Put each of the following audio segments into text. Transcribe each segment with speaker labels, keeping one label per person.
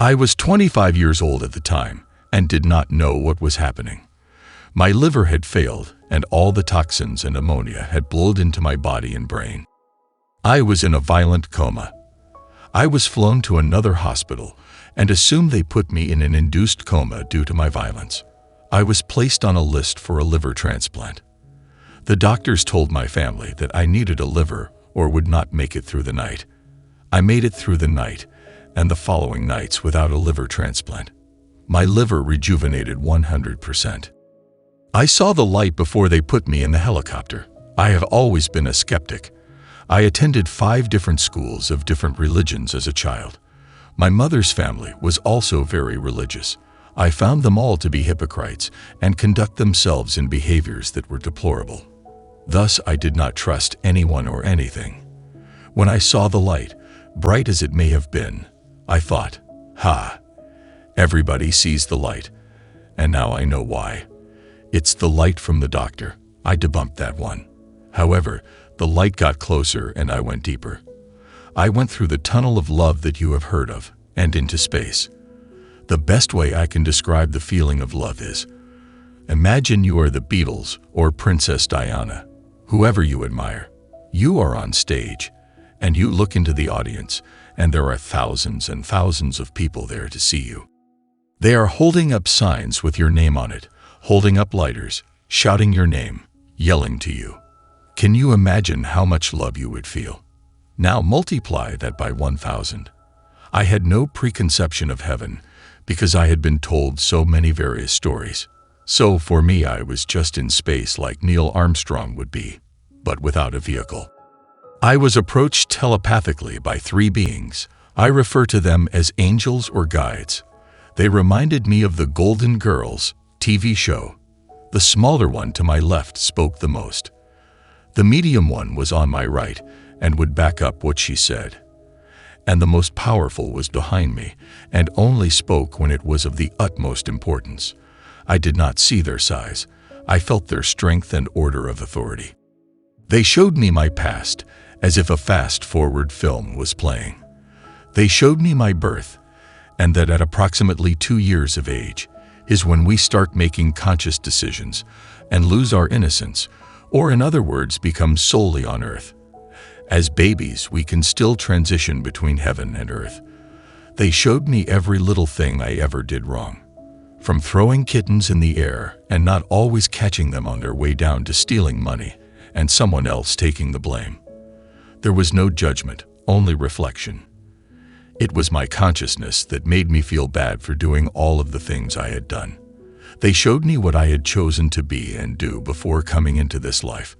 Speaker 1: I was 25 years old at the time and did not know what was happening. My liver had failed and all the toxins and ammonia had blowed into my body and brain. I was in a violent coma. I was flown to another hospital and assumed they put me in an induced coma due to my violence. I was placed on a list for a liver transplant. The doctors told my family that I needed a liver or would not make it through the night. I made it through the night and the following nights without a liver transplant. My liver rejuvenated 100%. I saw the light before they put me in the helicopter. I have always been a skeptic. I attended 5 different schools of different religions as a child. My mother's family was also very religious. I found them all to be hypocrites and conduct themselves in behaviors that were deplorable. Thus, I did not trust anyone or anything. When I saw the light, bright as it may have been, I thought, everybody sees the light, and now I know why. It's the light from the doctor. I debunked that one. However, the light got closer and I went deeper. I went through the tunnel of love that you have heard of and into space. The best way I can describe the feeling of love is, imagine you are the Beatles or Princess Diana, whoever you admire. You are on stage and you look into the audience and there are thousands and thousands of people there to see you. They are holding up signs with your name on it, holding up lighters, shouting your name, yelling to you. Can you imagine how much love you would feel? Now multiply that by 1,000. I had no preconception of heaven because I had been told so many various stories. So for me, I was just in space like Neil Armstrong would be, but without a vehicle. I was approached telepathically by 3 beings. I refer to them as angels or guides. They reminded me of the Golden Girls TV show. The smaller one to my left spoke the most. The medium one was on my right and would back up what she said. And the most powerful was behind me and only spoke when it was of the utmost importance. I did not see their size. I felt their strength and order of authority. They showed me my past as if a fast-forward film was playing. They showed me my birth and that at approximately 2 years of age is when we start making conscious decisions and lose our innocence, or in other words, become solely on earth. As babies, we can still transition between heaven and earth. They showed me every little thing I ever did wrong, from throwing kittens in the air and not always catching them on their way down to stealing money and someone else taking the blame. There was no judgment, only reflection. It was my consciousness that made me feel bad for doing all of the things I had done. They showed me what I had chosen to be and do before coming into this life.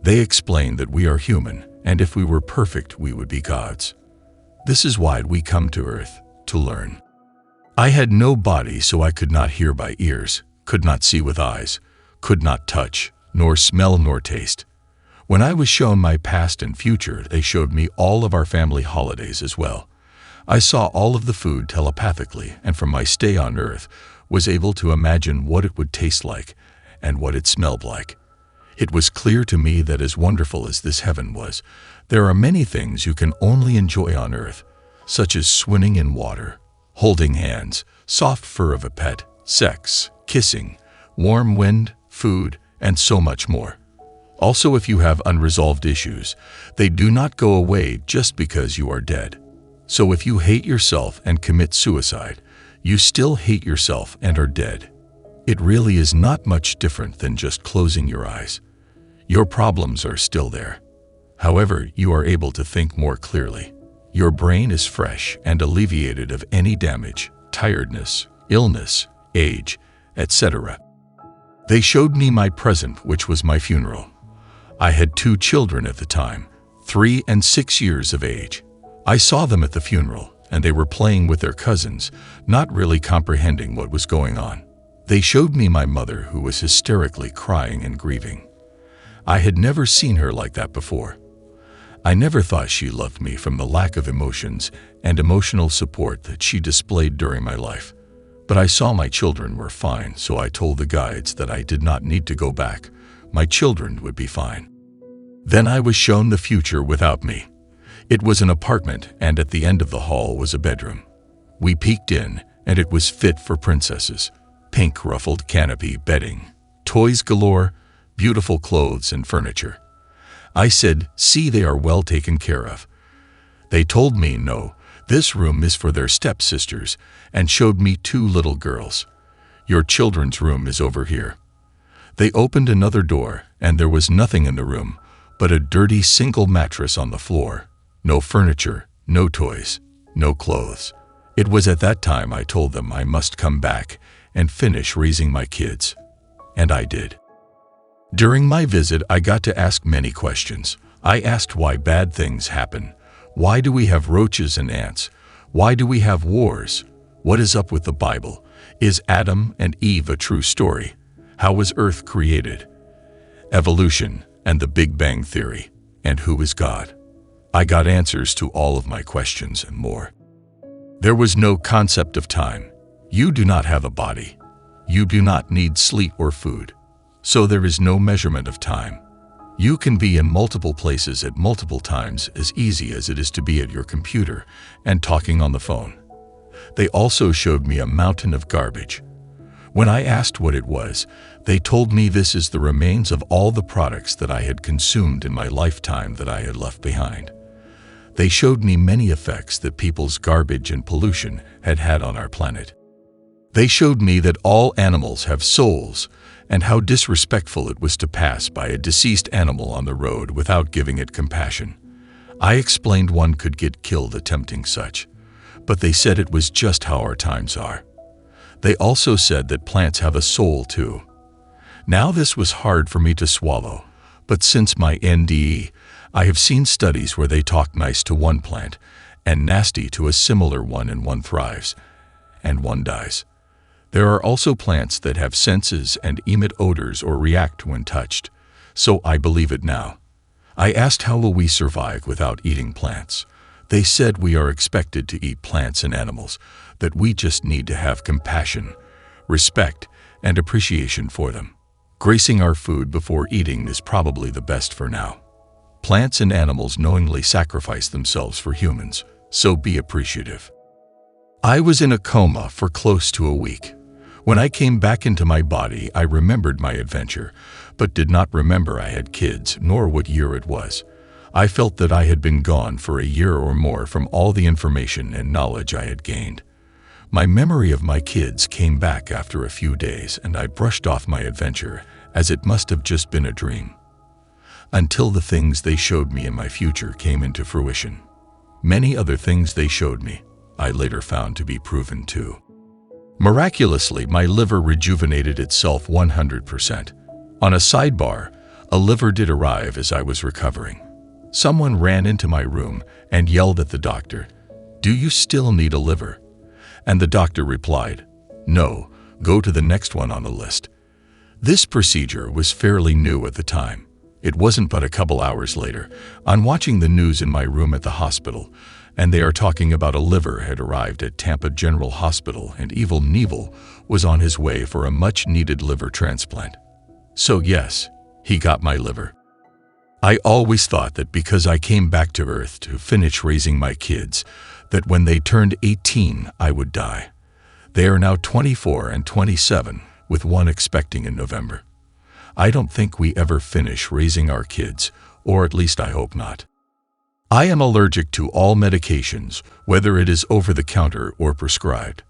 Speaker 1: They explained that we are human, and if we were perfect, we would be gods. This is why we come to earth, to learn. I had no body, so I could not hear by ears, could not see with eyes, could not touch, nor smell nor taste. When I was shown my past and future, they showed me all of our family holidays as well. I saw all of the food telepathically, and from my stay on earth, was able to imagine what it would taste like and what it smelled like. It was clear to me that as wonderful as this heaven was, there are many things you can only enjoy on earth, such as swimming in water, holding hands, soft fur of a pet, sex, kissing, warm wind, food, and so much more. Also, if you have unresolved issues, they do not go away just because you are dead. So if you hate yourself and commit suicide, you still hate yourself and are dead. It really is not much different than just closing your eyes. Your problems are still there. However, you are able to think more clearly. Your brain is fresh and alleviated of any damage, tiredness, illness, age, etc. They showed me my present, which was my funeral. I had 2 children at the time, 3 and 6 years of age. I saw them at the funeral, and they were playing with their cousins, not really comprehending what was going on. They showed me my mother, who was hysterically crying and grieving. I had never seen her like that before. I never thought she loved me from the lack of emotions and emotional support that she displayed during my life. But I saw my children were fine, so I told the guides that I did not need to go back. My children would be fine. Then I was shown the future without me. It was an apartment, and at the end of the hall was a bedroom. We peeked in, and it was fit for princesses. Pink ruffled canopy bedding, toys galore, beautiful clothes and furniture. I said, "See, they are well taken care of." They told me, "No, this room is for their stepsisters," and showed me 2 little girls. "Your children's room is over here." They opened another door, and there was nothing in the room but a dirty single mattress on the floor. No furniture, no toys, no clothes. It was at that time I told them I must come back and finish raising my kids. And I did. During my visit, I got to ask many questions. I asked why bad things happen. Why do we have roaches and ants? Why do we have wars? What is up with the Bible? Is Adam and Eve a true story? How was Earth created? Evolution and the Big Bang Theory. And who is God? I got answers to all of my questions and more. There was no concept of time. You do not have a body. You do not need sleep or food. So there is no measurement of time. You can be in multiple places at multiple times as easy as it is to be at your computer and talking on the phone. They also showed me a mountain of garbage. When I asked what it was, they told me this is the remains of all the products that I had consumed in my lifetime that I had left behind. They showed me many effects that people's garbage and pollution had had on our planet. They showed me that all animals have souls, and how disrespectful it was to pass by a deceased animal on the road without giving it compassion. I explained one could get killed attempting such, but they said it was just how our times are. They also said that plants have a soul too. Now this was hard for me to swallow, but since my NDE, I have seen studies where they talk nice to one plant and nasty to a similar one, and one thrives and one dies. There are also plants that have senses and emit odors or react when touched, so I believe it now. I asked how will we survive without eating plants. They said we are expected to eat plants and animals, that we just need to have compassion, respect, and appreciation for them. Gracing our food before eating is probably the best for now. Plants and animals knowingly sacrifice themselves for humans, so be appreciative. I was in a coma for close to a week. When I came back into my body, I remembered my adventure, but did not remember I had kids, nor what year it was. I felt that I had been gone for a year or more from all the information and knowledge I had gained. My memory of my kids came back after a few days, and I brushed off my adventure as it must have just been a dream. Until the things they showed me in my future came into fruition. Many other things they showed me, I later found to be proven too. Miraculously, my liver rejuvenated itself 100%. On a sidebar, a liver did arrive as I was recovering. Someone ran into my room and yelled at the doctor, "Do you still need a liver?" And the doctor replied, "No, go to the next one on the list." This procedure was fairly new at the time. It wasn't but a couple hours later, I'm watching the news in my room at the hospital, and they are talking about a liver had arrived at Tampa General Hospital, and Evil Knievel was on his way for a much-needed liver transplant. So yes, he got my liver. I always thought that because I came back to Earth to finish raising my kids, that when they turned 18, I would die. They are now 24 and 27, with one expecting in November. I don't think we ever finish raising our kids, or at least I hope not. I am allergic to all medications, whether it is over-the-counter or prescribed.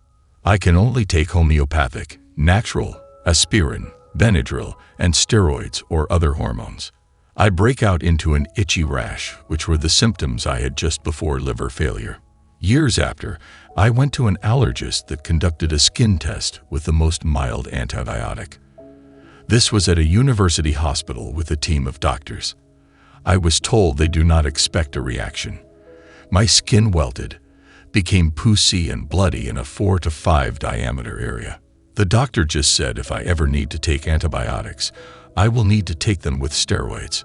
Speaker 1: I can only take homeopathic, natural, aspirin, Benadryl, and steroids or other hormones. I break out into an itchy rash, which were the symptoms I had just before liver failure. Years after, I went to an allergist that conducted a skin test with the most mild antibiotic. This was at a university hospital with a team of doctors. I was told they do not expect a reaction. My skin welted, became pussy and bloody in a 4 to 5 diameter area. The doctor just said if I ever need to take antibiotics, I will need to take them with steroids.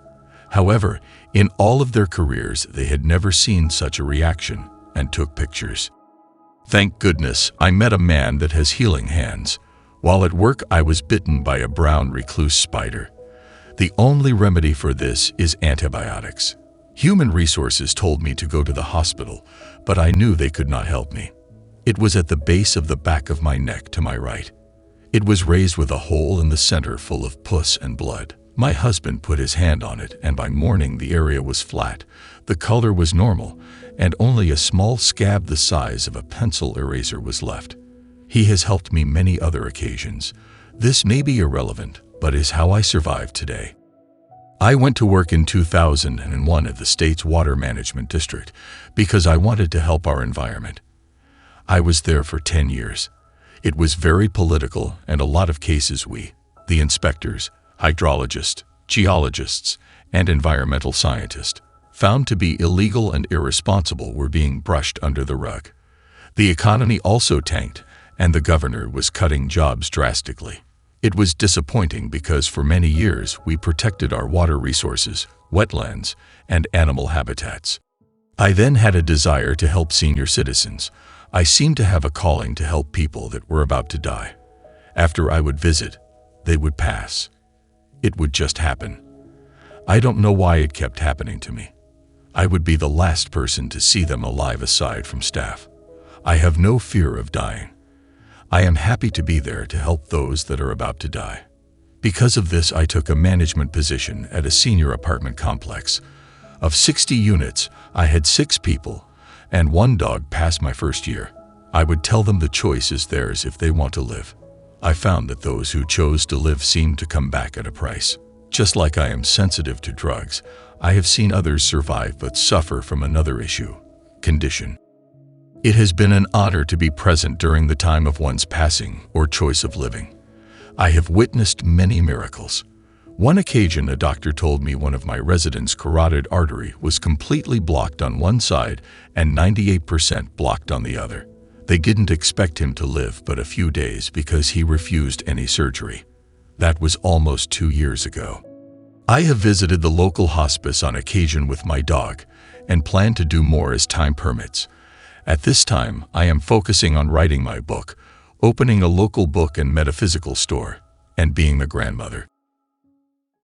Speaker 1: However, in all of their careers, they had never seen such a reaction and took pictures. Thank goodness I met a man that has healing hands. While at work, I was bitten by a brown recluse spider. The only remedy for this is antibiotics. Human Resources told me to go to the hospital, but I knew they could not help me. It was at the base of the back of my neck to my right. It was raised with a hole in the center full of pus and blood. My husband put his hand on it, and by morning the area was flat, the color was normal, and only a small scab the size of a pencil eraser was left. He has helped me many other occasions. This may be irrelevant, but is how I survived today. I went to work in 2001 at the state's water management district because I wanted to help our environment. I was there for 10 years. It was very political, and a lot of cases the inspectors, hydrologists, geologists, and environmental scientists, found to be illegal and irresponsible were being brushed under the rug. The economy also tanked, and the governor was cutting jobs drastically. It was disappointing because for many years we protected our water resources, wetlands, and animal habitats. I then had a desire to help senior citizens. I seemed to have a calling to help people that were about to die. After I would visit, they would pass. It would just happen. I don't know why it kept happening to me. I would be the last person to see them alive aside from staff. I have no fear of dying. I am happy to be there to help those that are about to die. Because of this, I took a management position at a senior apartment complex. Of 60 units, I had 6 people and 1 dog pass my first year. I would tell them the choice is theirs if they want to live. I found that those who chose to live seemed to come back at a price. Just like I am sensitive to drugs, I have seen others survive but suffer from another condition. It has been an honor to be present during the time of one's passing or choice of living. I have witnessed many miracles. One occasion, a doctor told me one of my residents' carotid artery was completely blocked on one side and 98% blocked on the other. They didn't expect him to live but a few days because he refused any surgery. That was almost 2 years ago. I have visited the local hospice on occasion with my dog and plan to do more as time permits. At this time, I am focusing on writing my book, opening a local book and metaphysical store, and being the grandmother.